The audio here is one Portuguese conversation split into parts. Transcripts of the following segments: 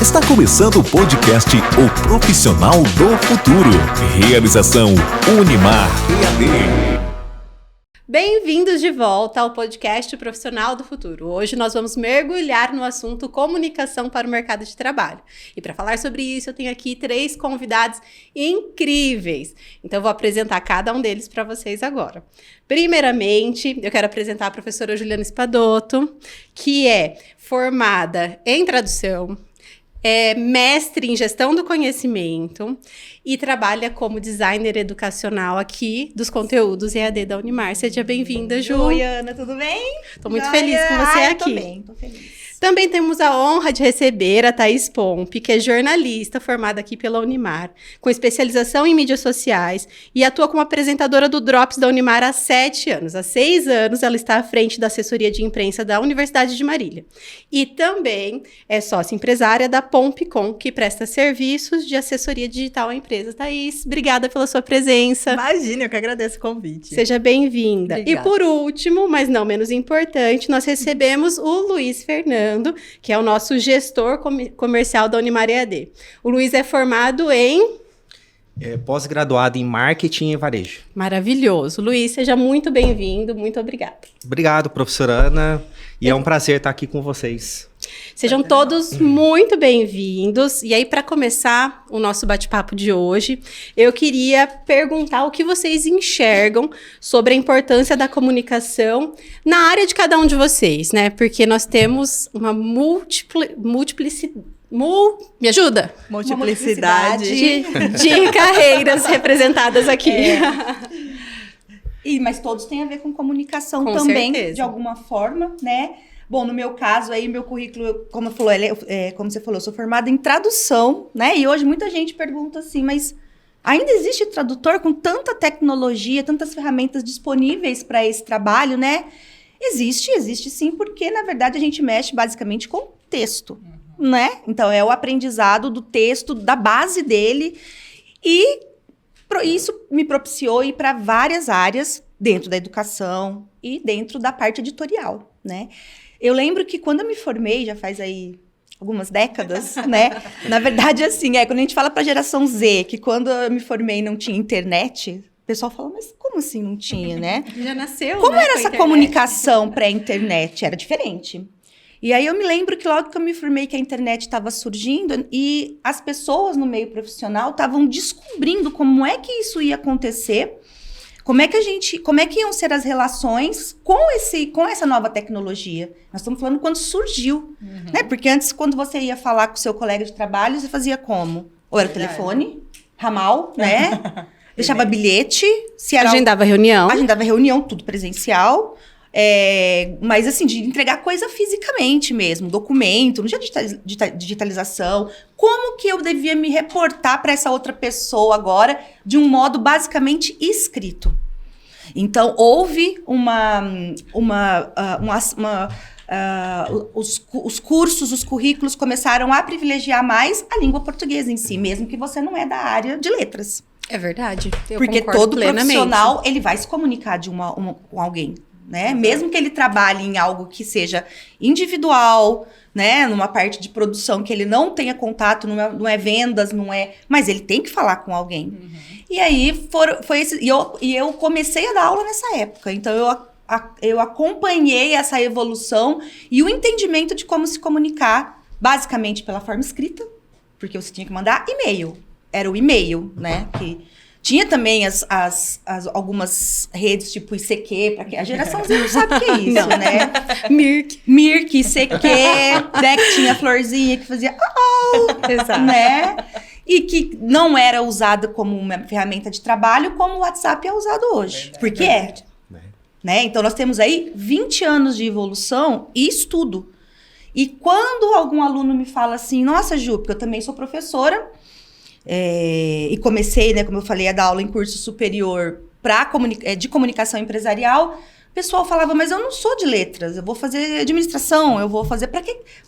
Está começando o podcast O Profissional do Futuro. Realização Unimar EAD. Bem-vindos de volta ao podcast Profissional do Futuro. Hoje nós vamos mergulhar no assunto comunicação para o mercado de trabalho. E para falar sobre isso, eu tenho aqui 3 convidados incríveis. Então, eu vou apresentar cada um deles para vocês agora. Primeiramente, eu quero apresentar a professora Juliana Spadotto, que é formada em tradução, é mestre em gestão do conhecimento e trabalha como designer educacional aqui dos conteúdos EAD da Unimar. Seja bem-vinda, Ju. Oi, Ana, tudo bem? Tô muito feliz com você aqui. Tô bem, tô feliz. Também temos a honra de receber a Thaís Pompe, que é jornalista formada aqui pela Unimar, com especialização em mídias sociais e atua como apresentadora do Drops da Unimar há 7 anos. Há 6 anos ela está à frente da assessoria de imprensa da Universidade de Marília. E também é sócia empresária da Pompecom, que presta serviços de assessoria digital a empresas. Thaís, obrigada pela sua presença. Imagina, eu que agradeço o convite. Seja bem-vinda. Obrigada. E por último, mas não menos importante, nós recebemos o Luiz Fernando, que é o nosso gestor comercial da Unimar EAD. O Luiz é formado em... pós-graduado em marketing e varejo. Maravilhoso. Luiz, seja muito bem-vindo, muito obrigada. Obrigado, professora Ana, e é um prazer estar aqui com vocês. Sejam todos muito bem-vindos. E aí, para começar o nosso bate-papo de hoje, eu queria perguntar o que vocês enxergam sobre a importância da comunicação na área de cada um de vocês, né? Porque nós temos uma multiplicidade. Me ajuda? Multiplicidade. De carreiras representadas aqui. Mas todos têm a ver com comunicação Com também, certeza. de alguma forma, né? Bom, no meu caso aí, meu currículo, como você falou, eu sou formada em tradução, né? E hoje muita gente pergunta assim, mas ainda existe tradutor com tanta tecnologia, tantas ferramentas disponíveis para esse trabalho, né? Existe sim, porque na verdade a gente mexe basicamente com texto, né? Então é o aprendizado do texto, da base dele, e isso me propiciou ir para várias áreas dentro da educação e dentro da parte editorial, né? Eu lembro que quando eu me formei, já faz aí algumas décadas, né? Na verdade, assim, quando a gente fala para a geração Z, que quando eu me formei não tinha internet, o pessoal fala, mas como assim não tinha, né? Já nasceu, Como né, era com a essa internet? comunicação pré-internet? Era diferente. E aí eu me lembro que logo que eu me formei que a internet estava surgindo e as pessoas no meio profissional estavam descobrindo como é que isso ia acontecer, como é que iam ser as relações com essa nova tecnologia. Nós estamos falando quando surgiu, né? Porque antes, quando você ia falar com o seu colega de trabalho, você fazia como? Ou era o telefone, ramal, né? Deixava bilhete, se era Agendava reunião, tudo presencial. Mas assim, de entregar coisa fisicamente mesmo, documento, não tinha digitalização. Como que eu devia me reportar para essa outra pessoa agora de um modo basicamente escrito? Então, houve os cursos, os currículos começaram a privilegiar mais a língua portuguesa em si, mesmo que você não é da área de letras. É verdade. Eu Porque concordo todo plenamente. profissional, ele vai se comunicar com alguém, né? Mesmo que ele trabalhe em algo que seja individual, né? Numa parte de produção que ele não tenha contato, não é vendas, não é... Mas ele tem que falar com alguém. E aí, eu comecei a dar aula nessa época. Então, eu acompanhei essa evolução e o entendimento de como se comunicar, basicamente pela forma escrita, porque você tinha que mandar e-mail. Era o e-mail, né? Que tinha também algumas redes tipo ICQ, para que a geraçãozinha não sabe o que é isso, né? Mirk, ICQ, né? Que tinha a florzinha que fazia Exato. né? E que não era usada como uma ferramenta de trabalho, como o WhatsApp é usado hoje. Porque né? Então, nós temos aí 20 anos de evolução e estudo. E quando algum aluno me fala assim, nossa, Ju, porque eu também sou professora, e comecei, né, como eu falei, a dar aula em curso superior de comunicação empresarial, o pessoal falava, mas eu não sou de letras, eu vou fazer administração, eu vou fazer...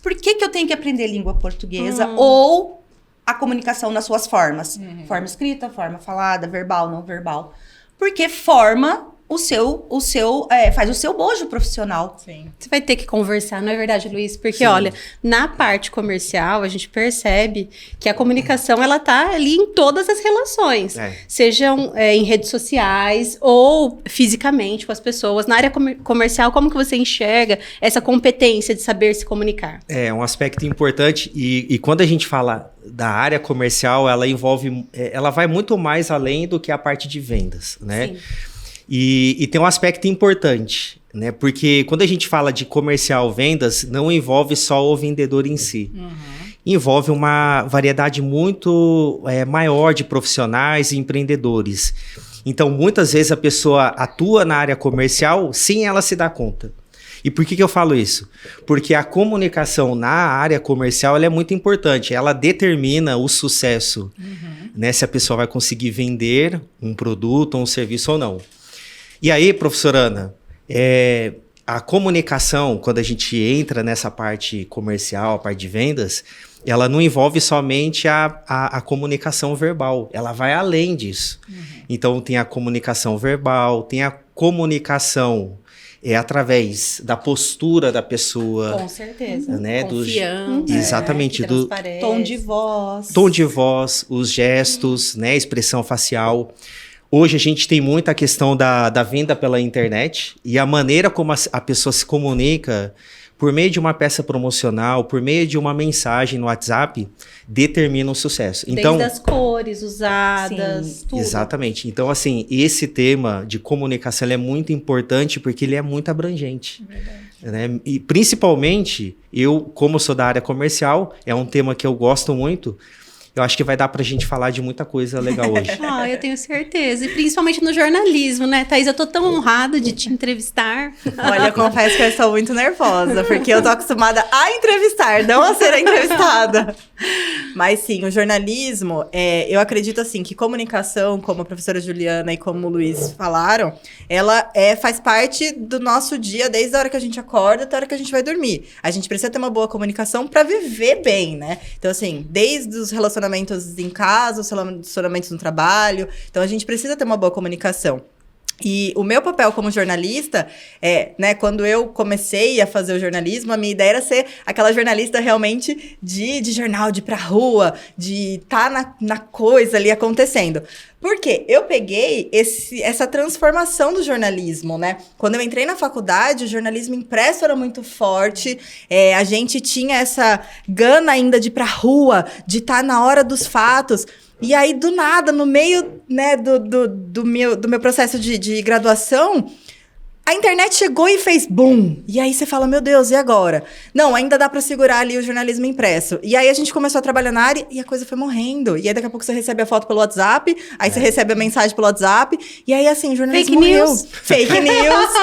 Por que eu tenho que aprender língua portuguesa ou a comunicação nas suas formas? Forma escrita, forma falada, verbal, não verbal. Porque forma faz o seu bojo profissional. Sim. Você vai ter que conversar, não é verdade, Luiz? Porque, olha, na parte comercial, a gente percebe que a comunicação, ela tá ali em todas as relações. Sejam em redes sociais ou fisicamente com as pessoas. Na área comercial, como que você enxerga essa competência de saber se comunicar? É um aspecto importante e quando a gente fala da área comercial, ela vai muito mais além do que a parte de vendas, né? Sim. E tem um aspecto importante, né? Porque quando a gente fala de comercial vendas, não envolve só o vendedor em si. Envolve uma variedade muito maior de profissionais e empreendedores. Então, muitas vezes a pessoa atua na área comercial sem ela se dar conta. E por que eu falo isso? Porque a comunicação na área comercial ela é muito importante. Ela determina o sucesso, né? Se a pessoa vai conseguir vender um produto ou um serviço ou não. E aí, professora Ana, a comunicação, quando a gente entra nessa parte comercial, a parte de vendas, ela não envolve somente a comunicação verbal, ela vai além disso. Então, tem a comunicação verbal, tem a comunicação através da postura da pessoa. Com certeza. Né? Confiança. Exatamente. Do Tom de voz. Tom de voz, os gestos, né? Expressão facial. Hoje a gente tem muita questão da venda pela internet e a maneira como a pessoa se comunica por meio de uma peça promocional, por meio de uma mensagem no WhatsApp, determina o sucesso. Então, desde as cores usadas, tudo. Exatamente. Então, assim, esse tema de comunicação ele é muito importante porque ele é muito abrangente. Né? E principalmente, eu, como sou da área comercial, é um tema que eu gosto muito. Eu acho que vai dar pra gente falar de muita coisa legal hoje. Eu tenho certeza. E principalmente no jornalismo, né, Thaís? Eu tô tão honrada de te entrevistar. Olha, eu confesso que eu estou muito nervosa, porque eu tô acostumada a entrevistar, não a ser entrevistada. Mas sim, o jornalismo, eu acredito assim, que comunicação, como a professora Juliana e como o Luiz falaram, ela faz parte do nosso dia, desde a hora que a gente acorda até a hora que a gente vai dormir. A gente precisa ter uma boa comunicação para viver bem, né? Então assim, desde os relacionamentos em casa, os relacionamentos no trabalho. Então, a gente precisa ter uma boa comunicação. E o meu papel como jornalista né, quando eu comecei a fazer o jornalismo, a minha ideia era ser aquela jornalista realmente de jornal, de ir pra rua, de estar na coisa ali acontecendo. Porque eu peguei essa transformação do jornalismo, né? Quando eu entrei na faculdade, o jornalismo impresso era muito forte, a gente tinha essa gana ainda de ir pra rua, de estar na hora dos fatos. E aí, do nada, no meio, né, do meu processo de graduação, a internet chegou e fez boom. E aí você fala, meu Deus, e agora? Não, ainda dá pra segurar ali o jornalismo impresso. E aí a gente começou a trabalhar na área e a coisa foi morrendo. E aí daqui a pouco você recebe a foto pelo WhatsApp, aí você recebe a mensagem pelo WhatsApp, e aí assim, o jornalismo morreu. Fake news.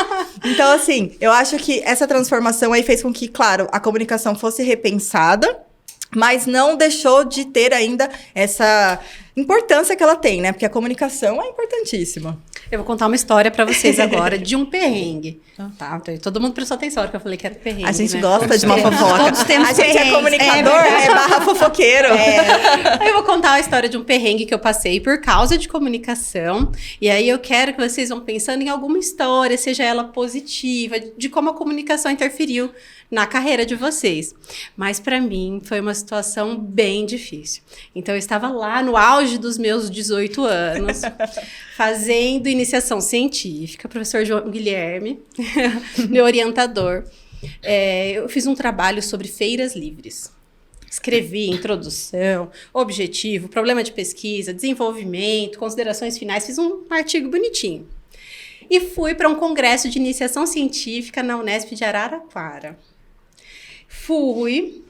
Então assim, eu acho que essa transformação aí fez com que, claro, a comunicação fosse repensada, mas não deixou de ter ainda essa importância que ela tem, né? Porque a comunicação é importantíssima. Eu vou contar uma história pra vocês agora de um perrengue. Tá? Todo mundo prestou atenção na hora que eu falei que era perrengue. A gente né? gosta de uma fofoca. Todos temos a gente perrengues. é comunicador, barra fofoqueiro. Eu vou contar a história de um perrengue que eu passei por causa de comunicação. E aí eu quero que vocês vão pensando em alguma história, seja ela positiva, de como a comunicação interferiu na carreira de vocês. Mas para mim foi uma situação bem difícil. Então eu estava lá no auge dos meus 18 anos, fazendo iniciação científica, professor João Guilherme, meu orientador. Eu fiz um trabalho sobre feiras livres. Escrevi introdução, objetivo, problema de pesquisa, desenvolvimento, considerações finais, fiz um artigo bonitinho. E fui para um congresso de iniciação científica na Unesp de Araraquara. Fui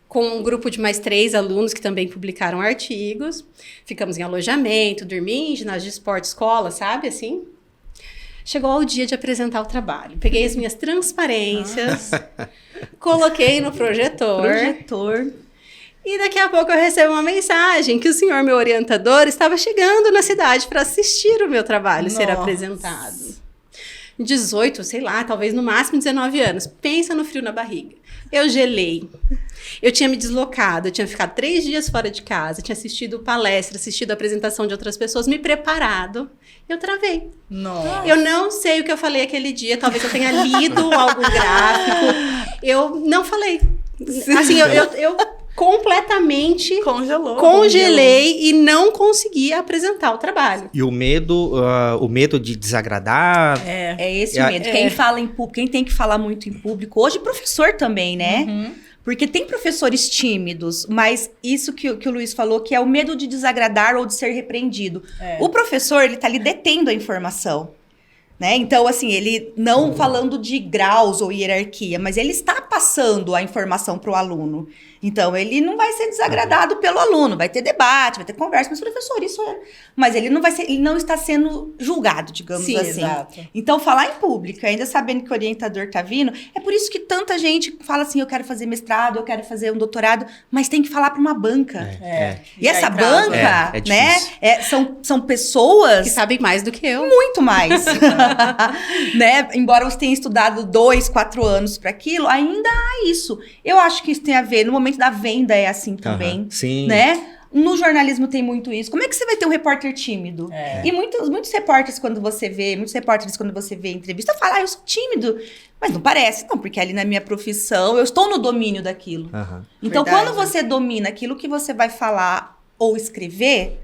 com um grupo de mais 3 alunos que também publicaram artigos. Ficamos em alojamento, dormi em ginásio de esporte, escola, sabe, assim. Chegou o dia de apresentar o trabalho. Peguei as minhas transparências, coloquei no projetor. E daqui a pouco eu recebo uma mensagem que o senhor, meu orientador, estava chegando na cidade para assistir o meu trabalho ser apresentado. 18, sei lá, talvez no máximo 19 anos. Pensa no frio na barriga. Eu gelei. Eu tinha me deslocado, eu tinha ficado 3 dias fora de casa, tinha assistido palestra, assistido a apresentação de outras pessoas, me preparado. Eu travei. Nossa. Eu não sei o que eu falei aquele dia, talvez eu tenha lido algum gráfico. Eu não falei. Assim, eu completamente congelei e não consegui apresentar o trabalho. E o medo de desagradar. É esse o medo. Quem fala em público, quem tem que falar muito em público, hoje professor também, né? Uhum. Porque tem professores tímidos, mas isso que o Luiz falou, que é o medo de desagradar ou de ser repreendido. O professor, ele tá ali detendo a informação. Né? Então, assim, ele não falando de graus ou hierarquia, mas ele está passando a informação para o aluno. Então, ele não vai ser desagradado pelo aluno, vai ter debate, vai ter conversa, mas professor, isso é... Mas ele não está sendo julgado, digamos assim. Exato. Então, falar em público, ainda sabendo que o orientador está vindo, é por isso que tanta gente fala assim, eu quero fazer mestrado, eu quero fazer um doutorado, mas tem que falar para uma banca. E essa banca, né, são pessoas... Que sabem mais do que eu. Muito mais. Né? Embora você tenha estudado 2, 4 anos para aquilo, ainda há isso. Eu acho que isso tem a ver, no momento da venda é assim também, sim. Né? No jornalismo tem muito isso. Como é que você vai ter um repórter tímido? E muitos repórteres, quando você vê entrevista, falam, eu sou tímido. Mas não parece, não, porque ali na minha profissão, eu estou no domínio daquilo. Então, quando você domina aquilo que você vai falar ou escrever...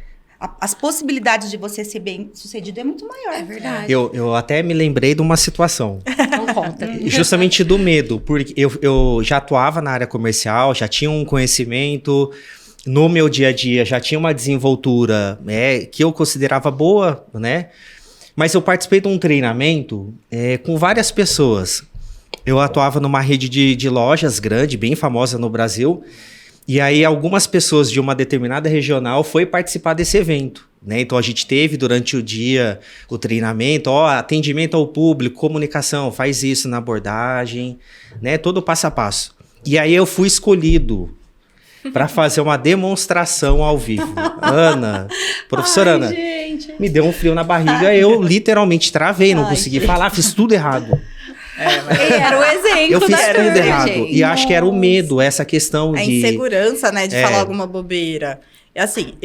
As possibilidades de você ser bem sucedido é muito maior. É verdade. Eu até me lembrei de uma situação. Não conta. Justamente do medo, porque eu já atuava na área comercial, já tinha um conhecimento, no meu dia a dia já tinha uma desenvoltura que eu considerava boa, né? Mas eu participei de um treinamento com várias pessoas. Eu atuava numa rede de lojas grande, bem famosa no Brasil. E aí algumas pessoas de uma determinada regional foi participar desse evento, né? Então a gente teve durante o dia o treinamento, atendimento ao público, comunicação, faz isso na abordagem, né? Todo passo a passo. E aí eu fui escolhido para fazer uma demonstração ao vivo. Ana, professora Ana, gente. Me deu um frio na barriga, eu literalmente travei, não consegui falar, fiz tudo errado. Era o exemplo eu fiz da tudo turma, errado. gente. E acho que era o medo, essa questão A de... insegurança, né, de falar alguma bobeira. É assim,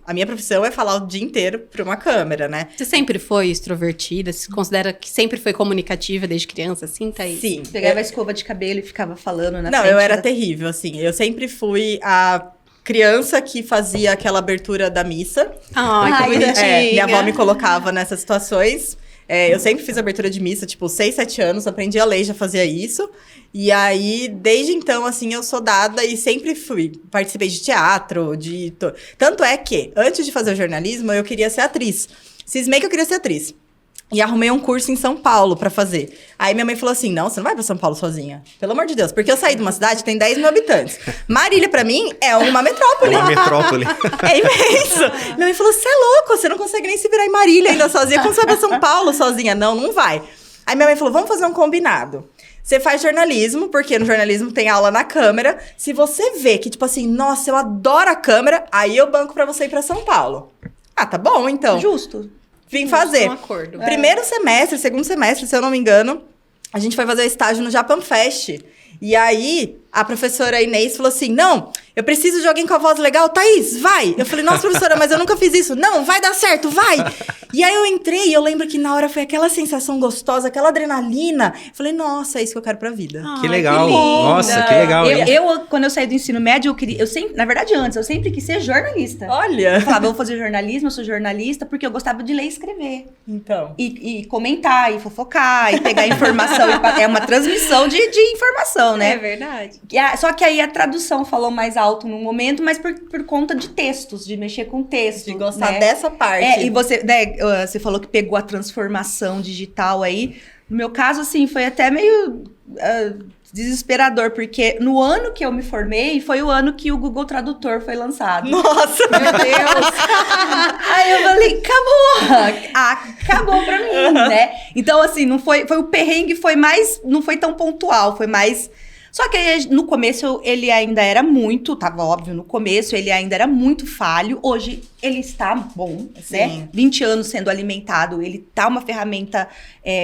a minha profissão é falar o dia inteiro para uma câmera, né? Você sempre foi extrovertida? Você considera que sempre foi comunicativa desde criança, assim, Thaís? Sim. Pegava a escova de cabelo e ficava falando na frente. Não, eu era terrível, assim. Eu sempre fui a criança que fazia aquela abertura da missa. Ai, que bonitinha. Minha avó me colocava nessas situações. Eu sempre fiz abertura de missa, tipo, 6, 7 anos, aprendi a ler, já fazia isso. E aí, desde então, assim, eu sou dada e sempre participei de teatro, Tanto é que, antes de fazer o jornalismo, eu queria ser atriz. Cismei que eu queria ser atriz. E arrumei um curso em São Paulo pra fazer. Aí minha mãe falou assim, não, você não vai pra São Paulo sozinha. Pelo amor de Deus. Porque eu saí de uma cidade que tem 10 mil habitantes. Marília, pra mim, é uma metrópole. Uma metrópole. É imenso. Minha mãe falou, você é louco, você não consegue nem se virar em Marília ainda sozinha. Como você vai pra São Paulo sozinha? Não vai. Aí minha mãe falou, vamos fazer um combinado. Você faz jornalismo, porque no jornalismo tem aula na câmera. Se você vê que, tipo assim, nossa, eu adoro a câmera, aí eu banco pra você ir pra São Paulo. Ah, tá bom, então. Justo. Vim fazer. Um acordo. Primeiro semestre, segundo semestre, se eu não me engano, a gente foi fazer estágio no Japan Fest. E aí, a professora Inês falou assim, não, eu preciso de alguém com a voz legal. Thaís, vai! Eu falei, nossa, professora, mas eu nunca fiz isso. Não, vai dar certo, vai! E aí eu entrei e eu lembro que na hora foi aquela sensação gostosa, aquela adrenalina. Eu falei, nossa, é isso que eu quero pra vida. Que legal. Nossa, que legal. Eu, quando eu saí do ensino médio, eu sempre, na verdade, antes, eu sempre quis ser jornalista. Olha! Eu falava, eu vou fazer jornalismo, eu sou jornalista, porque eu gostava de ler e escrever. Então. E comentar, e fofocar, e pegar informação. É uma transmissão de informação, né? É verdade. Só que aí a tradução falou mais alto no momento, mas por conta de textos, de mexer com texto. De gostar né? dessa parte. E você, né, você falou que pegou a transformação digital aí. No meu caso, assim, foi até meio desesperador, porque no ano que eu me formei, foi o ano que o Google Tradutor foi lançado. Nossa! Meu Deus! Aí eu falei, acabou pra mim, né? Então, assim, não foi o perrengue, não foi tão pontual, foi mais Só que no começo ele ainda era muito, tava óbvio, no começo ele ainda era muito falho. Hoje ele está bom, né? 20 anos sendo alimentado, ele tá uma ferramenta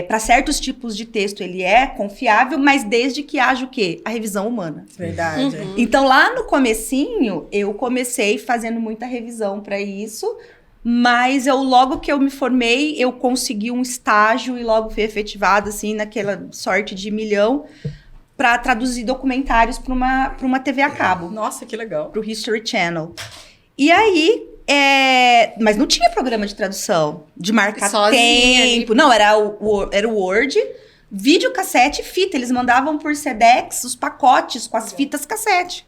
para certos tipos de texto, ele é confiável, mas desde que haja o quê? A revisão humana. Verdade. Então lá no comecinho, eu comecei fazendo muita revisão para isso, mas logo que eu me formei, eu consegui um estágio e logo fui efetivada, assim, naquela sorte de milhão, para traduzir documentários para uma TV a cabo. Nossa, que legal. Para o History Channel. E aí, mas não tinha programa de tradução, de marcar Sozinha tempo. Não, era o Word, videocassete e fita. Eles mandavam por Sedex os pacotes com as fitas cassete.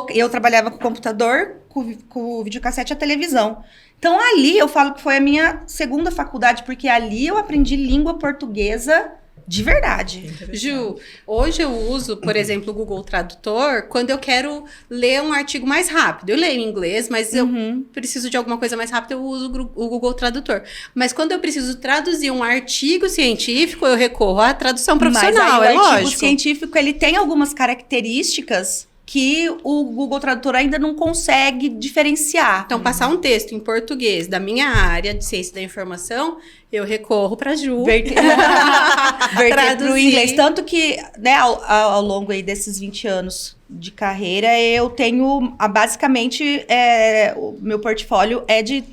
Eu trabalhava com o computador, com o videocassete e a televisão. Então, ali eu falo que foi a minha segunda faculdade, porque ali eu aprendi língua portuguesa de verdade. Ju, hoje eu uso, por exemplo, o Google Tradutor quando eu quero ler um artigo mais rápido. Eu leio em inglês, mas eu preciso de alguma coisa mais rápida, eu uso o Google Tradutor. Mas quando eu preciso traduzir um artigo científico, eu recorro à tradução profissional, mas aí, é o artigo lógico. científico, ele tem algumas características que o Google Tradutor ainda não consegue diferenciar. Então, passar um texto em português da minha área de ciência da informação, eu recorro para a Ju. Verter para o inglês. Tanto que, né, ao longo aí desses 20 anos de carreira, eu tenho, basicamente, o meu portfólio é de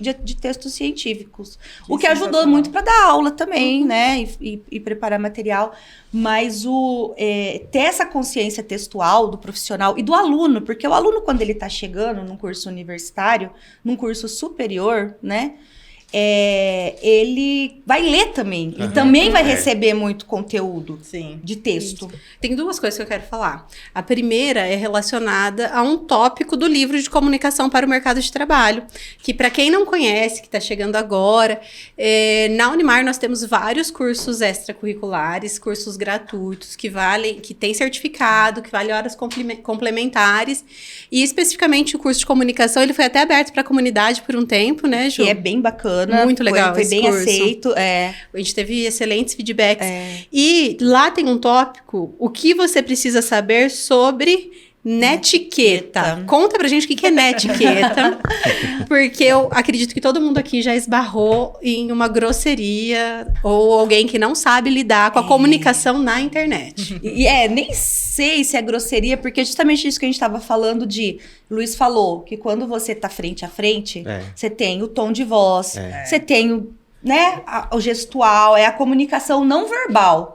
textos científicos. O que ajudou muito para dar aula também, né, e preparar material. Mas ter essa consciência textual do profissional e do aluno, porque o aluno, quando ele está chegando num curso universitário, num curso superior, né, ele vai ler também. Ele também vai receber muito conteúdo de texto. Tem duas coisas que eu quero falar. A primeira é relacionada a um tópico do livro de comunicação para o mercado de trabalho, que para quem não conhece, que está chegando agora, na Unimar nós temos vários cursos extracurriculares, cursos gratuitos, que tem certificado, que vale horas complementares, e especificamente o curso de comunicação, ele foi até aberto para a comunidade por um tempo, né, Ju? Que é bem bacana. Muito legal. Foi bem curso. aceito. A gente teve excelentes feedbacks. E lá tem um tópico, o que você precisa saber sobre netiqueta. Conta pra gente o que é netiqueta. Porque eu acredito que todo mundo aqui já esbarrou em uma grosseria ou alguém que não sabe lidar com a comunicação na internet. Nem sei se é grosseria, porque é justamente isso que a gente estava falando Luiz falou, que quando você tá frente a frente, você tem o tom de voz, você tem o gestual, a comunicação não verbal.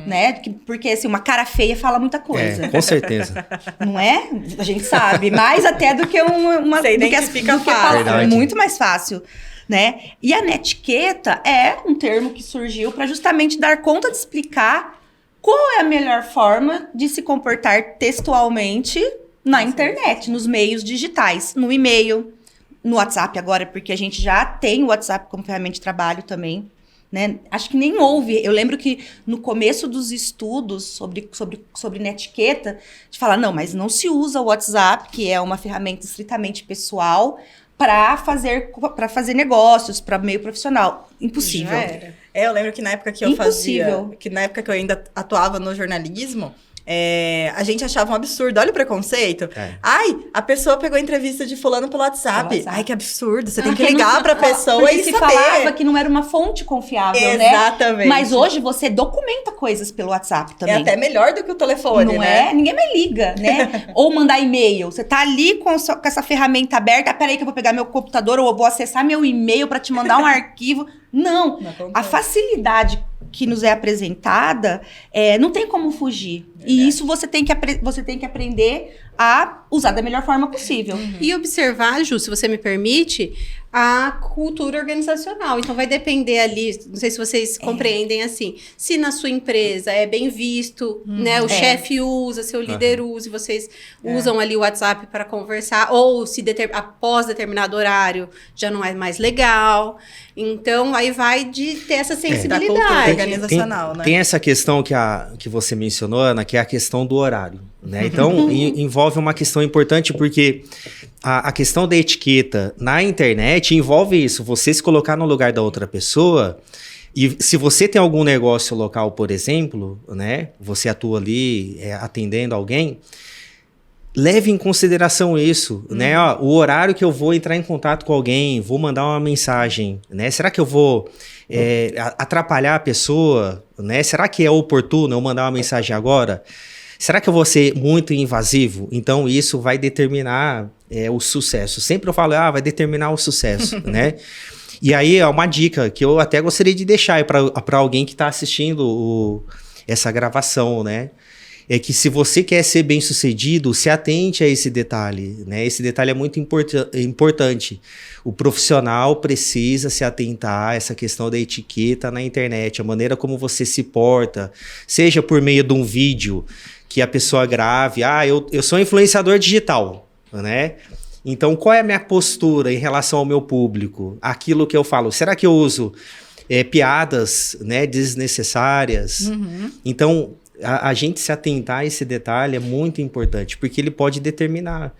Né? Porque assim, uma cara feia fala muita coisa. Com certeza. Não é? A gente sabe. Mais até do que uma... Você identifica fácil. Muito mais fácil. Né? E a netiqueta é um termo que surgiu para justamente dar conta de explicar qual é a melhor forma de se comportar textualmente na internet, nos meios digitais, no e-mail, no WhatsApp agora, porque a gente já tem o WhatsApp como ferramenta de trabalho também. Né? Acho que nem houve. Eu lembro que no começo dos estudos sobre netiqueta, a gente fala, não, mas não se usa o WhatsApp, que é uma ferramenta estritamente pessoal, para fazer negócios, para meio profissional. Impossível. Já era. Eu lembro que na época que eu na época que eu ainda atuava no jornalismo, a gente achava um absurdo. Olha o preconceito. Ai, a pessoa pegou a entrevista de fulano pelo WhatsApp. Ai, que absurdo. Você tem que ligar pra pessoa e se saber. falava que não era uma fonte confiável, né? Exatamente. Mas hoje você documenta coisas pelo WhatsApp também. É até melhor do que o telefone, não né? Ninguém mais liga, né? Ou mandar e-mail. Você tá ali com essa ferramenta aberta. Peraí que eu vou pegar meu computador ou eu vou acessar meu e-mail pra te mandar um arquivo. Não. A facilidade que nos é apresentada, não tem como fugir. E isso você tem que aprender a usar da melhor forma possível. E observar, Ju, se você me permite, a cultura organizacional. Então, vai depender ali, não sei se vocês compreendem assim, se na sua empresa é bem visto, né? O chefe usa, seu líder usa, e vocês usam ali o WhatsApp para conversar, ou se após determinado horário já não é mais legal. Então, aí vai de ter essa sensibilidade. Da cultura organizacional, né? Tem essa questão que você mencionou, Ana, que é a questão do horário. Né? Então, envolve uma questão importante, porque a questão da etiqueta na internet envolve isso. Você se colocar no lugar da outra pessoa E se você tem algum negócio local, por exemplo, né? Você atua ali atendendo alguém, leve em consideração isso, né? Ó, o horário que eu vou entrar em contato com alguém, vou mandar uma mensagem, né? Será que eu vou atrapalhar a pessoa, né? Será que é oportuno eu mandar uma mensagem agora? Será que eu vou ser muito invasivo? Então, isso vai determinar o sucesso. Sempre eu falo, vai determinar o sucesso, né? E aí, é uma dica que eu até gostaria de deixar para alguém que está assistindo essa gravação, né? É que se você quer ser bem-sucedido, se atente a esse detalhe, né? Esse detalhe é muito importante. O profissional precisa se atentar a essa questão da etiqueta na internet, a maneira como você se porta, seja por meio de um vídeo que a pessoa grave, eu sou influenciador digital, né? Então, qual é a minha postura em relação ao meu público? Aquilo que eu falo, será que eu uso piadas, né, desnecessárias? Uhum. Então, a gente se atentar a esse detalhe é muito importante, porque ele pode determinar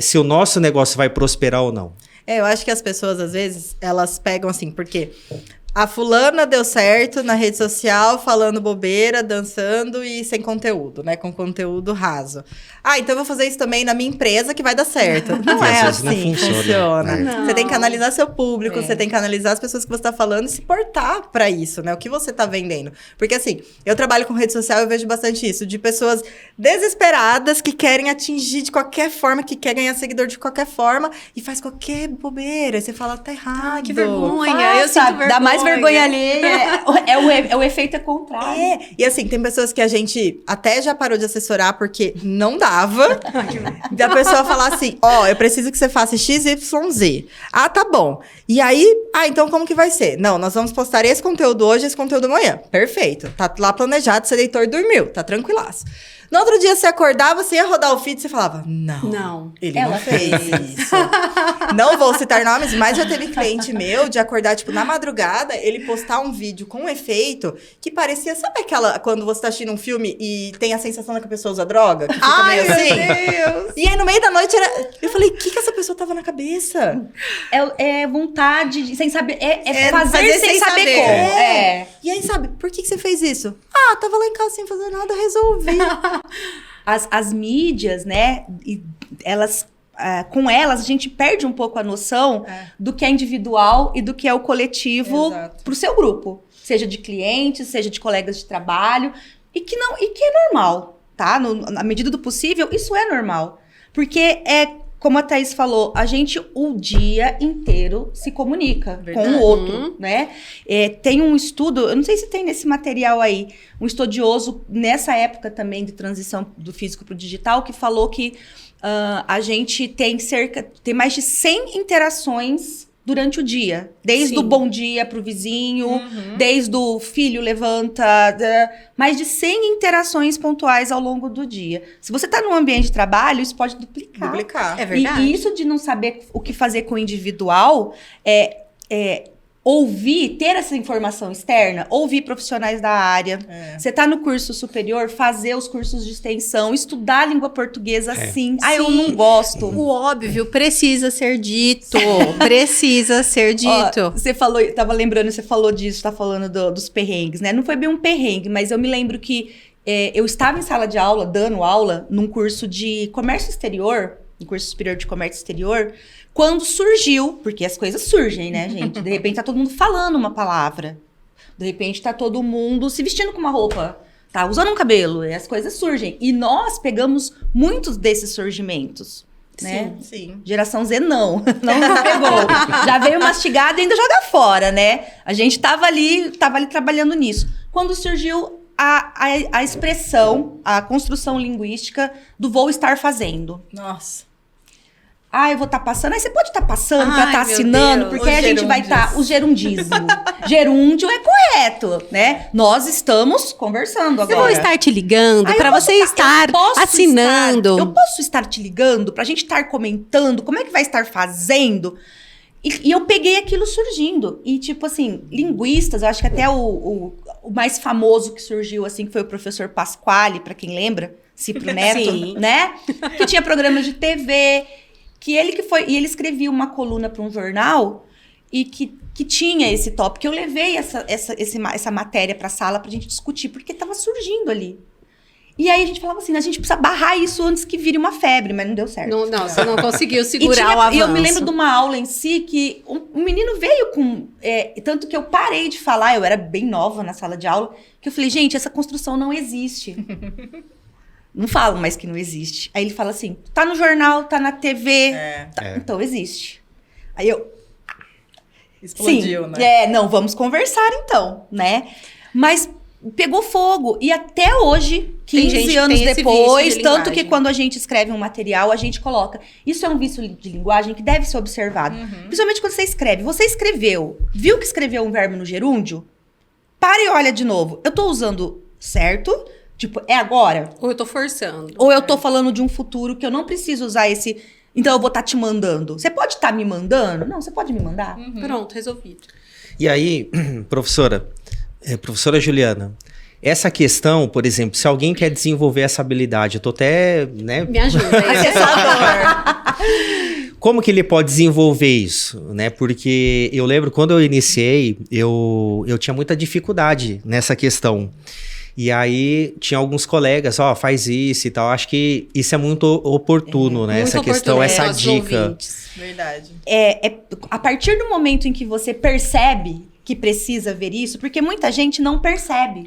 se o nosso negócio vai prosperar ou não. Eu acho que as pessoas, às vezes, elas pegam assim, porque a fulana deu certo na rede social, falando bobeira, dançando e sem conteúdo, né? Com conteúdo raso. Então eu vou fazer isso também na minha empresa que vai dar certo. Não é assim que funciona. Não. Você tem que analisar seu público, você tem que analisar as pessoas que você tá falando e se portar pra isso, né? O que você tá vendendo. Porque assim, eu trabalho com rede social e eu vejo bastante isso, de pessoas desesperadas que querem atingir de qualquer forma, que quer ganhar seguidor de qualquer forma e faz qualquer bobeira. E você fala, tá errado. Que vergonha. Faça, Eu sinto vergonha. Dá mais vergonha alheia. O efeito é contrário. E assim, tem pessoas que a gente até já parou de assessorar porque não dava. Da pessoa falar assim, eu preciso que você faça XYZ. Tá bom. E aí, então como que vai ser? Não, nós vamos postar esse conteúdo hoje, esse conteúdo amanhã. Perfeito. Tá lá planejado, seu editor dormiu, tá tranquilaço. No outro dia, você acordava, você ia rodar o feed, você falava, não, ele não fez isso. Não vou citar nomes, mas já teve cliente meu de acordar, tipo, na madrugada, ele postar um vídeo com um efeito que parecia, sabe quando você tá assistindo um filme e tem a sensação de que a pessoa usa droga? Que fica meio assim? Meu Deus! E aí, no meio da noite, eu falei, o que essa pessoa tava na cabeça? É vontade, sem saber, fazer sem saber como. E aí, sabe, por que você fez isso? Tava lá em casa sem fazer nada, resolvi. As mídias, né, elas, com elas, a gente perde um pouco a noção do que é individual e do que é o coletivo para o seu grupo. Seja de clientes, seja de colegas de trabalho. E que é normal, tá? Na medida do possível, isso é normal. Porque como a Thaís falou, a gente o dia inteiro se comunica com o outro, né? Tem um estudo, eu não sei se tem nesse material aí, um estudioso nessa época também de transição do físico para o digital, que falou que a gente tem mais de 100 interações durante o dia. Desde o bom dia pro vizinho, desde o filho levanta, mais de 100 interações pontuais ao longo do dia. Se você tá num ambiente de trabalho, isso pode duplicar. É verdade. E isso de não saber o que fazer com o individual, ouvir, ter essa informação externa, ouvir profissionais da área. Você tá no curso superior, fazer os cursos de extensão, estudar a língua portuguesa sim. Eu não gosto. O óbvio precisa ser dito. Precisa ser dito. Você falou, tava lembrando, você falou disso, tá falando dos perrengues, né? Não foi bem um perrengue, mas eu me lembro que eu estava em sala de aula, dando aula, num curso de comércio exterior, um curso superior de comércio exterior, quando surgiu, porque as coisas surgem, né, gente? De repente tá todo mundo falando uma palavra. De repente tá todo mundo se vestindo com uma roupa, tá usando um cabelo, e as coisas surgem. E nós pegamos muitos desses surgimentos, né? Sim. Geração Z não pegou. Já veio mastigado e ainda joga fora, né? A gente tava ali trabalhando nisso. Quando surgiu a expressão, a construção linguística do vou estar fazendo. Nossa. Eu vou estar passando. Aí você pode estar passando para estar assinando, Deus. porque aí a gente vai estar... O gerundismo. Gerúndio é correto, né? Nós estamos conversando agora. Eu vou estar te ligando para você estar assinando. Eu posso estar te ligando para a gente estar comentando como é que vai estar fazendo. E eu peguei aquilo surgindo. E, tipo assim, linguistas, eu acho que até o mais famoso que surgiu, assim, que foi o professor Pasquale, para quem lembra, Cipro Neto, né? Que tinha programas de TV... E ele escrevia uma coluna para um jornal e que que tinha esse tópico. Eu levei essa matéria para a sala para a gente discutir, porque estava surgindo ali. E aí a gente falava assim, a gente precisa barrar isso antes que vire uma febre, mas não deu certo. Não, você não conseguiu segurar o avanço. E eu me lembro de uma aula em si que um menino veio com... tanto que eu parei de falar, eu era bem nova na sala de aula, que eu falei, gente, essa construção não existe. Não falo mais que não existe. Aí ele fala assim, tá no jornal, tá na TV, então existe. Aí eu... Explodiu, sim, né? não, vamos conversar então, né? Mas pegou fogo. E até hoje, 15 anos depois, tanto que quando a gente escreve um material, a gente coloca. Isso é um vício de linguagem que deve ser observado. Principalmente quando você escreve. Você escreveu, viu que escreveu um verbo no gerúndio? Para e olha de novo. Eu tô usando certo? Tipo, é agora? Ou eu tô forçando. Ou eu tô falando de um futuro que eu não preciso usar esse... Então eu vou estar te mandando. Você pode estar me mandando? Não, você pode me mandar? Pronto, resolvido. E aí, professora Juliana, essa questão, por exemplo, se alguém quer desenvolver essa habilidade, eu tô até, né? Me ajuda. Como que ele pode desenvolver isso, né? Porque eu lembro quando eu iniciei, eu tinha muita dificuldade nessa questão. E aí tinha alguns colegas, faz isso e tal. Acho que isso é muito oportuno, né? Muito essa questão, oportuno, essa dica. ouvintes. Verdade. A partir do momento em que você percebe que precisa ver isso, porque muita gente não percebe,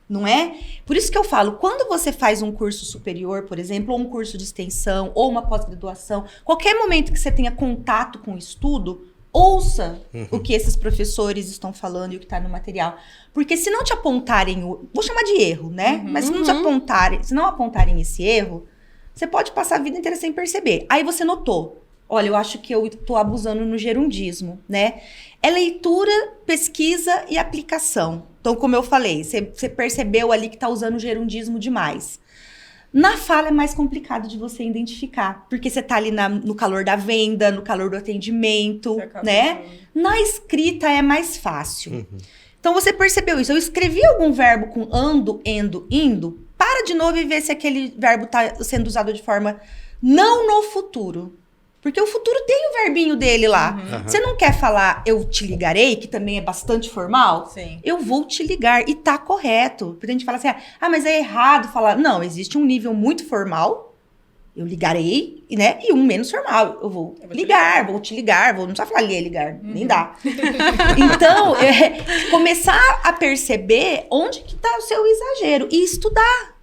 não é? Por isso que eu falo, quando você faz um curso superior, por exemplo, ou um curso de extensão, ou uma pós-graduação, qualquer momento que você tenha contato com o estudo, ouça o que esses professores estão falando e o que está no material. Porque se não te apontarem, vou chamar de erro, né? Mas se não apontarem esse erro, você pode passar a vida inteira sem perceber. Aí você notou, olha, eu acho que eu estou abusando no gerundismo, né? É leitura, pesquisa e aplicação. Então, como eu falei, você percebeu ali que está usando o gerundismo demais. Na fala é mais complicado de você identificar, porque você tá ali no calor da venda, no calor do atendimento, né? Na escrita é mais fácil. Então você percebeu isso. Eu escrevi algum verbo com ando, endo, indo, para de novo e vê se aquele verbo tá sendo usado de forma não no futuro. Porque o futuro tem o verbinho dele lá. Você não quer falar eu te ligarei, que também é bastante formal? Sim. Eu vou te ligar. E tá correto. Porque a gente fala assim, mas é errado falar. Não, existe um nível muito formal, eu ligarei, né? E um menos formal. Eu vou ligar, vou te ligar, não precisa falar ligar, nem dá. Então, começar a perceber onde que tá o seu exagero e estudar.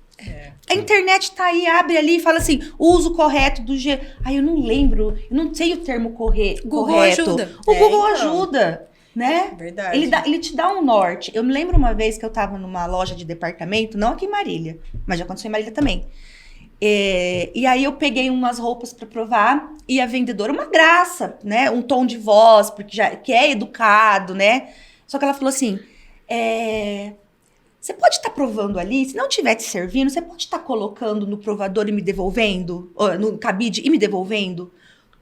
A internet tá aí, abre ali e fala assim, o uso correto do G. Eu não lembro, eu não sei o termo correto. Google ajuda. O Google ajuda, né? Verdade. Ele te dá um norte. Eu me lembro uma vez que eu tava numa loja de departamento, não aqui em Marília, mas já aconteceu em Marília também. E aí eu peguei umas roupas para provar e a vendedora, uma graça, né? Um tom de voz, que é educado, né? Só que ela falou assim, você pode estar provando ali, se não estiver te servindo, você pode estar colocando no provador e me devolvendo, no cabide e me devolvendo.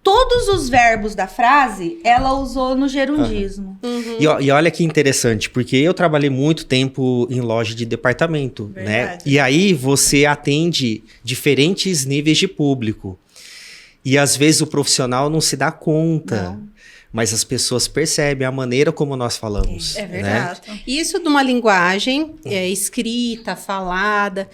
Todos os verbos da frase, ela usou no gerundismo. E olha que interessante, porque eu trabalhei muito tempo em loja de departamento, né? E aí você atende diferentes níveis de público. E às vezes o profissional não se dá conta. Não. Mas as pessoas percebem a maneira como nós falamos. É verdade. Né? Isso de uma linguagem escrita, falada.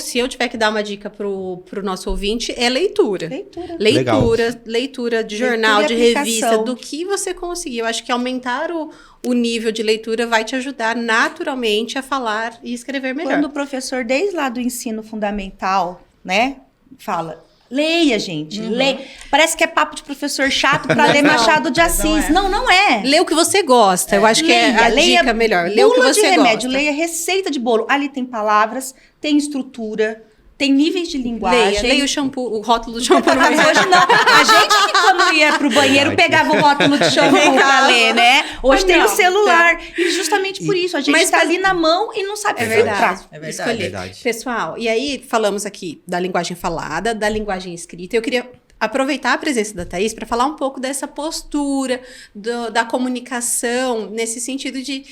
Se eu tiver que dar uma dica pro nosso ouvinte, é leitura. Leitura de jornal, de revista, do que você conseguir. Eu acho que aumentar o nível de leitura vai te ajudar naturalmente a falar e escrever melhor. Quando o professor, desde lá do ensino fundamental, né, fala... Leia, gente. Leia. Parece que é papo de professor chato para ler Machado de Assis. Não é. Lê o que você gosta. Eu acho que é a dica melhor. Lê o que você remédio, gosta. Leia receita de bolo. Ali tem palavras, tem estrutura, tem níveis de linguagem. Leia o shampoo, o rótulo do shampoo. Mas hoje não. A gente que quando ia pro banheiro pegava o rótulo de shampoo pra ler, né? Hoje tem o celular. E justamente por isso, a gente tá ali na mão e não sabe filtrar. É verdade. Pessoal, e aí falamos aqui da linguagem falada, da linguagem escrita. Eu queria aproveitar a presença da Thaís para falar um pouco dessa postura da comunicação, nesse sentido de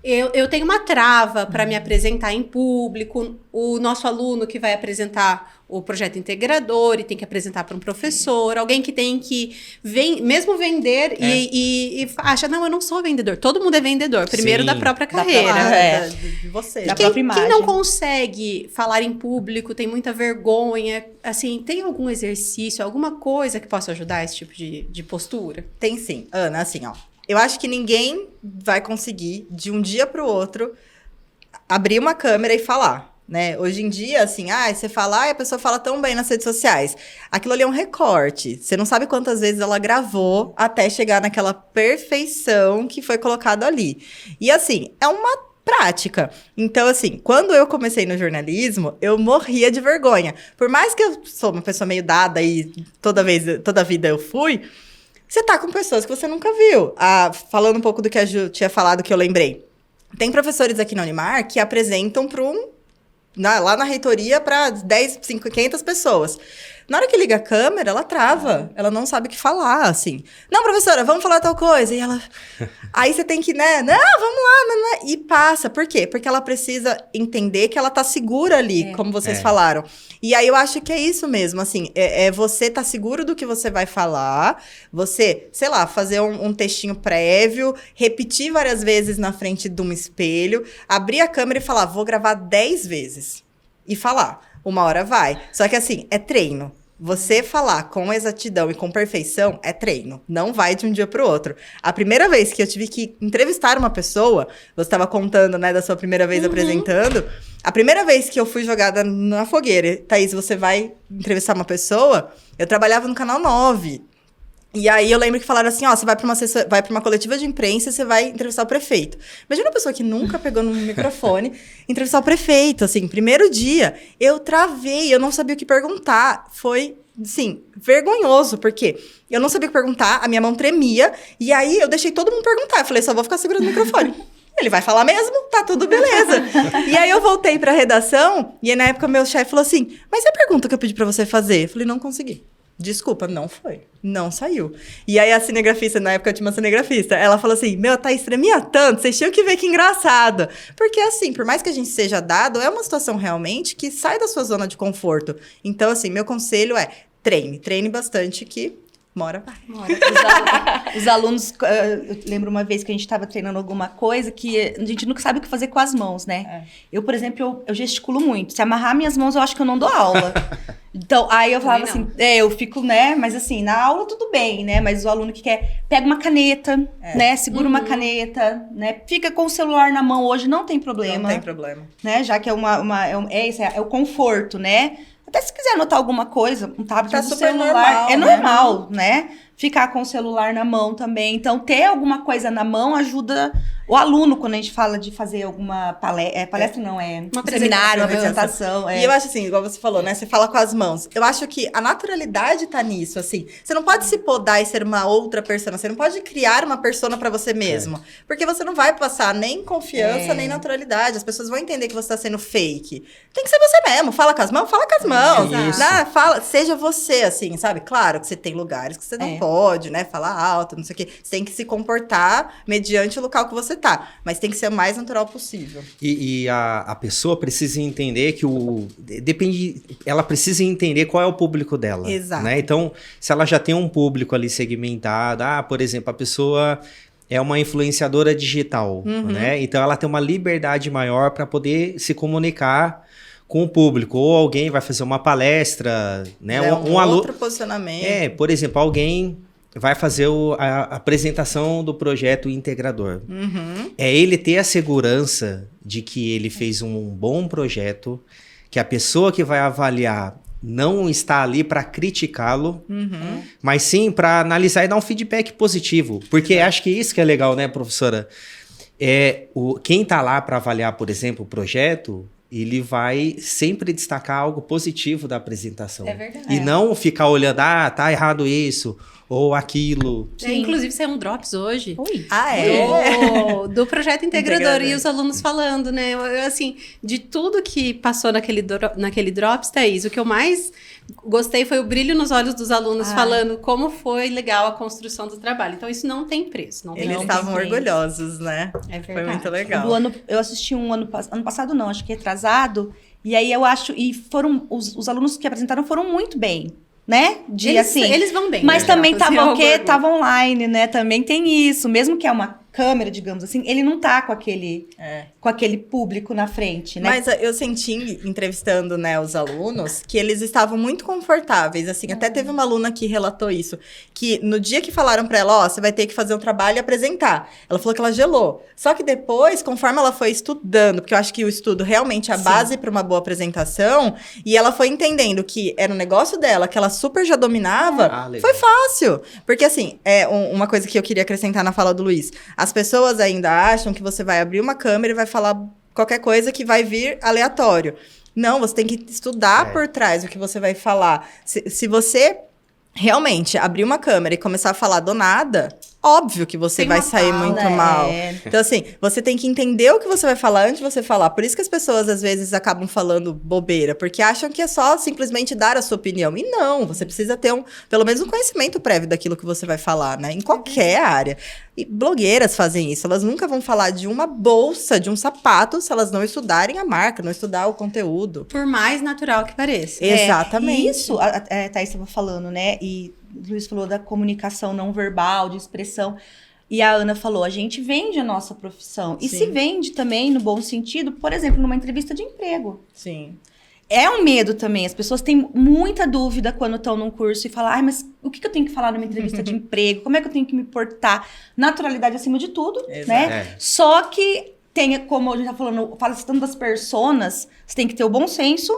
Eu tenho uma trava para me apresentar em público. O nosso aluno que vai apresentar o projeto integrador e tem que apresentar para um professor, alguém que tem que mesmo vender e acha, não, eu não sou vendedor. Todo mundo é vendedor, primeiro Sim. da própria carreira. De você. Da Quem, própria imagem. quem não consegue falar em público, tem muita vergonha, assim, tem algum exercício, alguma coisa que possa ajudar esse tipo de postura? Tem sim. Ana, assim, ó. Eu acho que ninguém vai conseguir, de um dia pro outro, abrir uma câmera e falar, né? Hoje em dia, assim, você fala, a pessoa fala tão bem nas redes sociais. Aquilo ali é um recorte. Você não sabe quantas vezes ela gravou até chegar naquela perfeição que foi colocado ali. E, assim, é uma prática. Então, assim, quando eu comecei no jornalismo, eu morria de vergonha. Por mais que eu sou uma pessoa meio dada e toda a vida eu fui, você tá com pessoas que você nunca viu. Falando um pouco do que a Ju tinha falado, que eu lembrei. Tem professores aqui na Unimar que apresentam lá na reitoria para 10, 500 pessoas. Na hora que liga a câmera, ela trava. Ela não sabe o que falar, assim. Não, professora, vamos falar tal coisa. E ela... Aí você tem que, né? Não, vamos lá. E passa. Por quê? Porque ela precisa entender que ela tá segura ali, como vocês falaram. E aí eu acho que é isso mesmo, assim. Você tá seguro do que você vai falar. Você, sei lá, fazer um textinho prévio. Repetir várias vezes na frente de um espelho. Abrir a câmera e falar, vou gravar 10 vezes. E falar. Uma hora vai. Só que assim, é treino. Você falar com exatidão e com perfeição é treino. Não vai de um dia pro outro. A primeira vez que eu tive que entrevistar uma pessoa, você estava contando, né, da sua primeira vez apresentando. A primeira vez que eu fui jogada na fogueira, Thaís, você vai entrevistar uma pessoa, eu trabalhava no Canal 9. E aí eu lembro que falaram assim, você vai pra uma coletiva de imprensa e você vai entrevistar o prefeito. Imagina uma pessoa que nunca pegou no microfone, entrevistar o prefeito, assim, primeiro dia, eu travei, eu não sabia o que perguntar. Foi, assim, vergonhoso, porque eu não sabia o que perguntar, a minha mão tremia, e aí eu deixei todo mundo perguntar. Eu falei, só vou ficar segurando o microfone. Ele vai falar mesmo? Tá tudo beleza. E aí eu voltei pra redação, e aí, na época meu chefe falou assim, mas e a pergunta que eu pedi pra você fazer? Eu falei, não consegui. Desculpa, não foi. Não saiu. E aí a cinegrafista, na época eu tinha uma cinegrafista, ela falou assim, Thaís, tremia tanto, vocês tinham que ver que engraçado. Porque assim, por mais que a gente seja dado, é uma situação realmente que sai da sua zona de conforto. Então assim, meu conselho é treine bastante que mora vai. Os alunos, eu lembro uma vez que a gente estava treinando alguma coisa que a gente nunca sabe o que fazer com as mãos, né? Eu, por exemplo, eu gesticulo muito. Se amarrar minhas mãos, eu acho que eu não dou aula. Então, aí eu falava assim, eu fico, né? Mas assim, na aula tudo bem, né? Mas o aluno que quer, pega uma caneta, né? Segura uma caneta, né? Fica com o celular na mão hoje, não tem problema. Não tem problema. Né? Já que é é o conforto, né? Até se quiser anotar alguma coisa, um tablet Tá do super celular, normal, é né? normal, né? Ficar com o celular na mão também. Então, ter alguma coisa na mão ajuda o aluno, quando a gente fala de fazer alguma palestra não, Uma seminário, uma apresentação. apresentação. E eu acho assim, igual você falou, né? Você fala com as mãos. Eu acho que a naturalidade tá nisso, assim. Você não pode se podar e ser uma outra persona. Você não pode criar uma persona pra você mesmo. Porque você não vai passar nem confiança, nem naturalidade. As pessoas vão entender que você tá sendo fake. Tem que ser você mesmo. Fala com as mãos, fala com as mãos. Isso. Seja você, assim, sabe? Claro que você tem lugares que você não pode, né? Falar alto, não sei o quê. Você tem que se comportar mediante o local que você tá. Mas tem que ser o mais natural possível. E a pessoa precisa entender que ela precisa entender qual é o público dela. Exato. Né? Então, se ela já tem um público ali segmentado, por exemplo, a pessoa é uma influenciadora digital, né? Então ela tem uma liberdade maior para poder se comunicar com o público. Ou alguém vai fazer uma palestra, né? Um outro posicionamento. Por exemplo, alguém vai fazer a apresentação do projeto integrador. É ele ter a segurança de que ele fez um bom projeto, que a pessoa que vai avaliar não está ali para criticá-lo, mas sim para analisar e dar um feedback positivo. Porque acho que isso que é legal, né, professora? Quem está lá para avaliar, por exemplo, o projeto, ele vai sempre destacar algo positivo da apresentação. É verdade. E não ficar olhando, tá errado isso, ou aquilo. Inclusive, saiu um Drops hoje. Oi. Do projeto integrador. E os alunos falando, né? Assim, de tudo que passou naquele Drops, Thaís, o que eu mais Gostei, foi o brilho nos olhos dos alunos falando como foi legal a construção do trabalho. Então, isso não tem preço. Não tem Eles preço. estavam orgulhosos, né? É verdade. Foi muito legal. Eu assisti ano passado não, acho que retrasado, e aí eu acho, e foram, os alunos que apresentaram foram muito bem, né? Eles vão bem. Mas né? também Assim, tava o quê? orgulho. Tava online, né? Também tem isso, mesmo que é uma câmera, digamos assim, ele não tá com aquele público na frente, né? Mas eu senti, entrevistando, né, os alunos, que eles estavam muito confortáveis, assim, até teve uma aluna que relatou isso, que no dia que falaram pra ela, você vai ter que fazer um trabalho e apresentar, ela falou que ela gelou. Só que depois, conforme ela foi estudando, porque eu acho que o estudo realmente é a base pra uma boa apresentação, e ela foi entendendo que era um negócio dela, que ela super já dominava, foi fácil. Porque, assim, uma coisa que eu queria acrescentar na fala do Luiz, as pessoas ainda acham que você vai abrir uma câmera e vai falar qualquer coisa que vai vir aleatório. Não, você tem que estudar por trás o que você vai falar. Se você realmente abrir uma câmera e começar a falar do nada, óbvio que você vai sair muito mal. Então, assim, você tem que entender o que você vai falar antes de você falar. Por isso que as pessoas, às vezes, acabam falando bobeira, porque acham que é só simplesmente dar a sua opinião. E não, você precisa ter pelo menos um conhecimento prévio daquilo que você vai falar, né? Em qualquer área. E blogueiras fazem isso. Elas nunca vão falar de uma bolsa, de um sapato, se elas não estudarem a marca, não estudar o conteúdo. Por mais natural que pareça. Exatamente. E isso, a Thaís estava falando, né? E o Luiz falou da comunicação não verbal, de expressão. E a Ana falou, a gente vende a nossa profissão. E se vende também, no bom sentido, por exemplo, numa entrevista de emprego. Sim. É um medo também. As pessoas têm muita dúvida quando estão num curso e falam, mas o que eu tenho que falar numa entrevista de emprego? Como é que eu tenho que me portar? Naturalidade acima de tudo, né? Só que tem, como a gente tá falando, falando das personas, você tem que ter o bom senso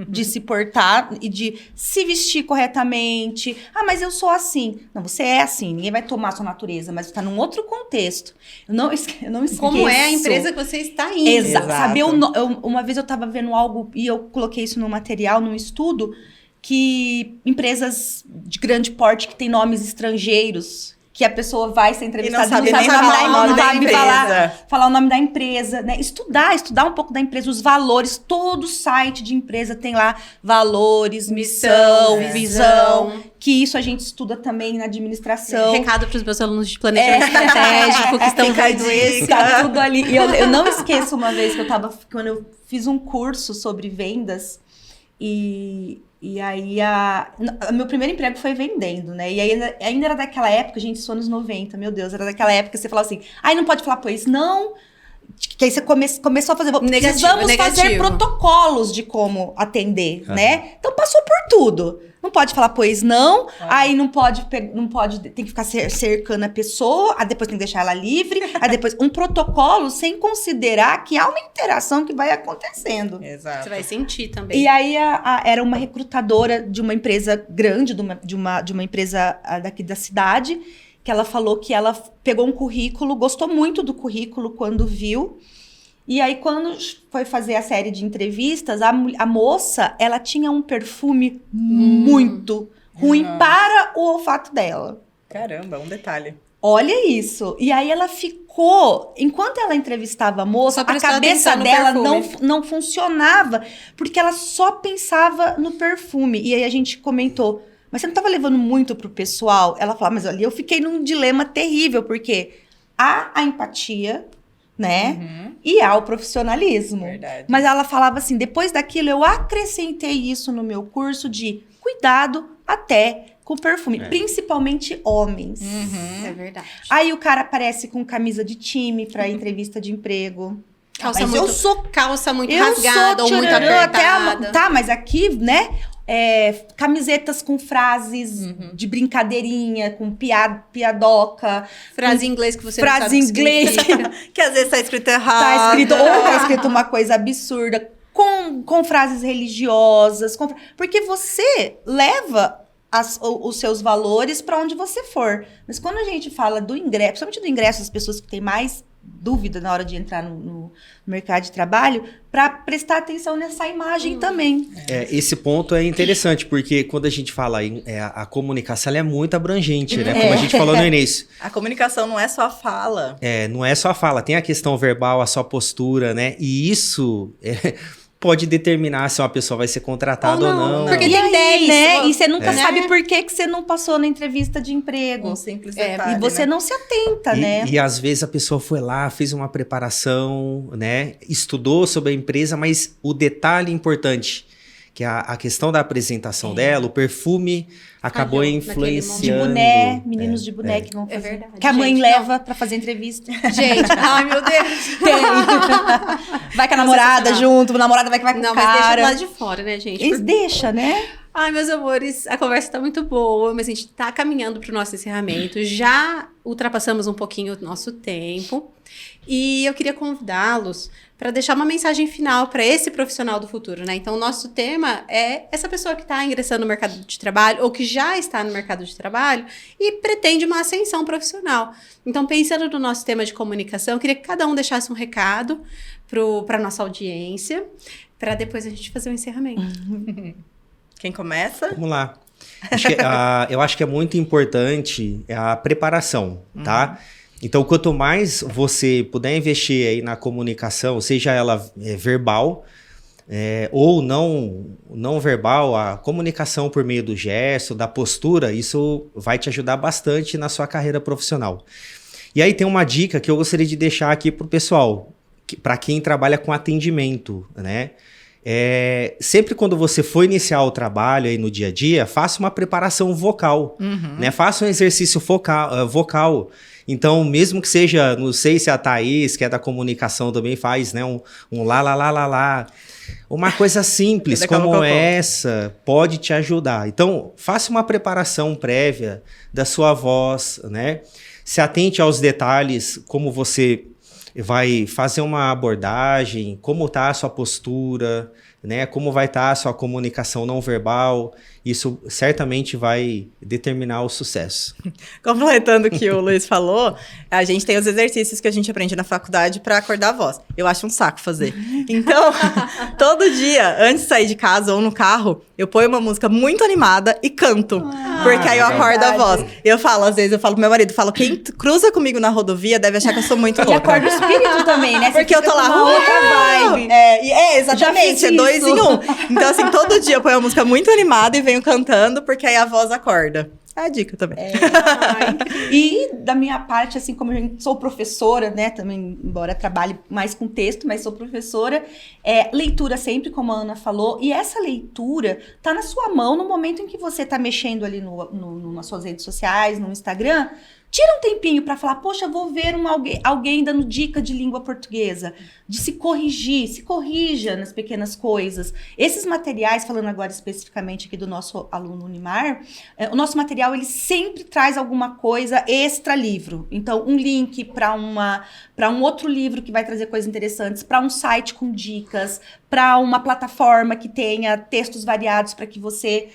de se portar e de se vestir corretamente. Ah, mas eu sou assim. Não, você é assim. Ninguém vai tomar a sua natureza, mas você tá num outro contexto. Eu não esqueço. Como é a empresa que você está indo. Exato. Sabe, uma vez eu tava vendo algo e eu coloquei isso no material, num estudo, que empresas de grande porte que têm nomes estrangeiros, que a pessoa vai ser entrevistada e não sabe falar o nome da empresa, né? Estudar um pouco da empresa, os valores, todo site de empresa tem lá valores, missão, visão, que isso a gente estuda também na administração. Recado para os meus alunos de planejamento estratégico que estão vendo esse. Tá tudo ali. E eu não esqueço uma vez que quando eu fiz um curso sobre vendas e aí, meu primeiro emprego foi vendendo, né? E aí, ainda era daquela época, gente, isso anos 90, meu Deus, era daquela época que você falava assim, não pode falar, pois não. Que aí você começou a fazer, precisamos fazer protocolos de como atender, né? Então, passou por tudo. Não pode falar, pois não, aí não pode, tem que ficar cercando a pessoa, aí depois tem que deixar ela livre, aí depois um protocolo sem considerar que há uma interação que vai acontecendo. Exato. Você vai sentir também. E aí era uma recrutadora de uma empresa grande, de uma empresa daqui da cidade, que ela falou que ela pegou um currículo, gostou muito do currículo quando viu. E aí, quando foi fazer a série de entrevistas, a moça, ela tinha um perfume muito ruim para o olfato dela. Caramba, um detalhe. Olha isso. E aí, ela ficou... Enquanto ela entrevistava a moça, a cabeça dela não funcionava, porque ela só pensava no perfume. E aí, a gente comentou, mas você não estava levando muito pro pessoal? Ela falou, mas ali eu fiquei num dilema terrível, porque há a empatia, né? E há o profissionalismo. Verdade. Mas ela falava assim, depois daquilo eu acrescentei isso no meu curso de cuidado até com perfume, principalmente homens. É verdade. Aí o cara aparece com camisa de time pra entrevista de emprego. Calça muito Eu rasgada sou ou muito tchararã, apertada. Tá, mas aqui, né? Camisetas com frases de brincadeirinha, com piadoca. Frase em inglês que você não frase sabe em o que inglês. significa. Que às vezes tá escrito errado. Tá escrito uma coisa absurda. Com frases religiosas. Porque você leva os seus valores para onde você for. Mas quando a gente fala do ingresso, principalmente do ingresso das pessoas que têm mais dúvida na hora de entrar no mercado de trabalho, para prestar atenção nessa imagem também. Esse ponto é interessante, porque quando a gente fala a comunicação, ela é muito abrangente, né? Como a gente falou no início. A comunicação não é só a fala. Não é só a fala, tem a questão verbal, a sua postura, né? E isso... pode determinar se uma pessoa vai ser contratada ou não. Porque E tem aí, 10, né? E você nunca né? sabe por que você não passou na entrevista de emprego. Um simples É, detalhe, E você né? não se atenta, né? E às vezes a pessoa foi lá, fez uma preparação, né? Estudou sobre a empresa, mas o detalhe importante, que é a questão da apresentação dela, o perfume acabou Falhou naquele De influenciando. boné, meninos de boné que vão É fazer. verdade, Que a mãe gente, leva pra fazer entrevista. Gente, ai meu Deus. Tem. Vai com a namorada junto, o namorado vai que vai com Não, o mas deixa cara. do lado de fora, né, gente? Eles deixam, né? Ai, meus amores, a conversa tá muito boa, mas a gente tá caminhando pro nosso encerramento. Já ultrapassamos um pouquinho o nosso tempo. E eu queria convidá-los para deixar uma mensagem final para esse profissional do futuro, né? Então, o nosso tema é essa pessoa que está ingressando no mercado de trabalho ou que já está no mercado de trabalho e pretende uma ascensão profissional. Então, pensando no nosso tema de comunicação, eu queria que cada um deixasse um recado para nossa audiência, para depois a gente fazer o encerramento. Quem começa? Vamos lá. Eu acho que é muito importante a preparação, tá? Então, quanto mais você puder investir aí na comunicação, seja ela verbal ou não verbal, a comunicação por meio do gesto, da postura, isso vai te ajudar bastante na sua carreira profissional. E aí tem uma dica que eu gostaria de deixar aqui para o pessoal, para quem trabalha com atendimento, né? Sempre quando você for iniciar o trabalho aí no dia a dia, faça uma preparação vocal, né? Faça um exercício vocal. Então, mesmo que seja, não sei se a Thaís, que é da comunicação, também faz, né? Um lá, lá, lá, lá, lá. Uma coisa simples como essa pode te ajudar. Então, faça uma preparação prévia da sua voz, né? Se atente aos detalhes, como você vai fazer uma abordagem, como está a sua postura, né? Como vai estar a sua comunicação não verbal. Isso certamente vai determinar o sucesso. Completando o que o Luiz falou, a gente tem os exercícios que a gente aprende na faculdade para acordar a voz. Eu acho um saco fazer. Então, todo dia, antes de sair de casa ou no carro, eu ponho uma música muito animada e canto. Porque aí eu acordo a voz. Às vezes eu falo pro meu marido, quem cruza comigo na rodovia deve achar que eu sou muito E louca. acorda o espírito também, né? Você Porque eu tô fica lá, com uma outra vibe. Exatamente, Já fiz é 2 isso. em 1. Então, assim, todo dia eu ponho uma música muito animada e venho cantando, porque aí a voz acorda. É a dica também. E da minha parte, assim, como eu sou professora, né, também, embora trabalhe mais com texto, mas sou professora, leitura sempre, como a Ana falou, e essa leitura tá na sua mão no momento em que você tá mexendo ali nas suas redes sociais, no Instagram. Tira um tempinho para falar, poxa, vou ver alguém dando dica de língua portuguesa, de se corrigir, se corrija nas pequenas coisas. Esses materiais, falando agora especificamente aqui do nosso aluno Unimar, o nosso material, ele sempre traz alguma coisa extra livro. Então, um link para um outro livro que vai trazer coisas interessantes, para um site com dicas, para uma plataforma que tenha textos variados para que você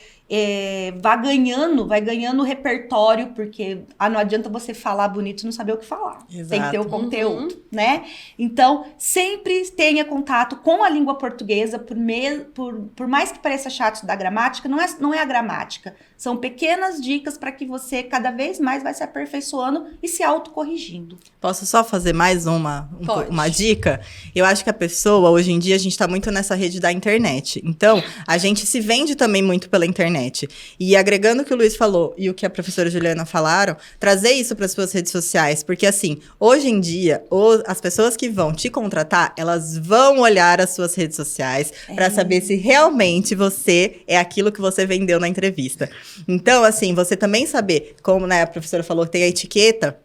vai ganhando repertório, porque não adianta você falar bonito e não saber o que falar. Exato. Tem que ter o conteúdo, né? Então, sempre tenha contato com a língua portuguesa, por mais que pareça chato da gramática, não é a gramática. São pequenas dicas para que você cada vez mais vai se aperfeiçoando e se autocorrigindo. Posso só fazer mais uma Pode. dica? Eu acho que a pessoa, hoje em dia, a gente tá muito nessa rede da internet. Então, a gente se vende também muito pela internet. E agregando o que o Luiz falou e o que a professora Juliana falaram, trazer isso para as suas redes sociais. Porque, assim, hoje em dia, as pessoas que vão te contratar, elas vão olhar as suas redes sociais para saber se realmente você é aquilo que você vendeu na entrevista. Então, assim, você também saber, como, né, a professora falou que tem a etiqueta,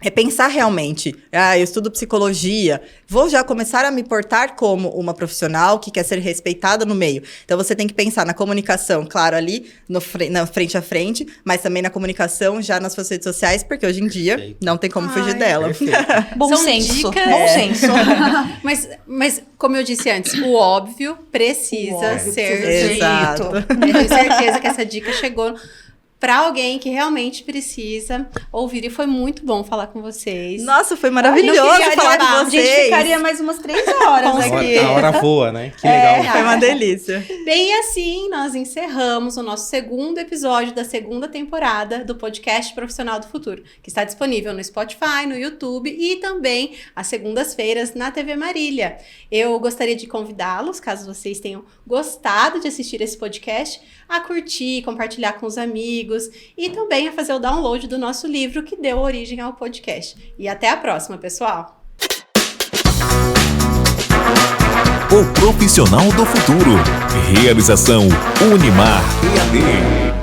é pensar realmente, eu estudo psicologia, vou já começar a me portar como uma profissional que quer ser respeitada no meio. Então, você tem que pensar na comunicação, claro, ali, na frente a frente, mas também na comunicação já nas suas redes sociais, porque hoje em dia não tem como fugir dela. Bom São senso. dicas. Bom senso. Mas, como eu disse antes, o óbvio precisa ser Exato. dito. Eu tenho certeza que essa dica chegou para alguém que realmente precisa ouvir. E foi muito bom falar com vocês. Nossa, foi maravilhoso falar com A gente vocês. ficaria mais umas 3 horas aqui. A hora voa, né? Que legal. Foi uma delícia. Bem, e assim nós encerramos o nosso segundo episódio da segunda temporada do podcast Profissional do Futuro, que está disponível no Spotify, no YouTube e também às segundas-feiras na TV Marília. Eu gostaria de convidá-los, caso vocês tenham gostado de assistir esse podcast, a curtir, compartilhar com os amigos e também a fazer o download do nosso livro que deu origem ao podcast. E até a próxima, pessoal! O Profissional do Futuro. Realização Unimar EAD.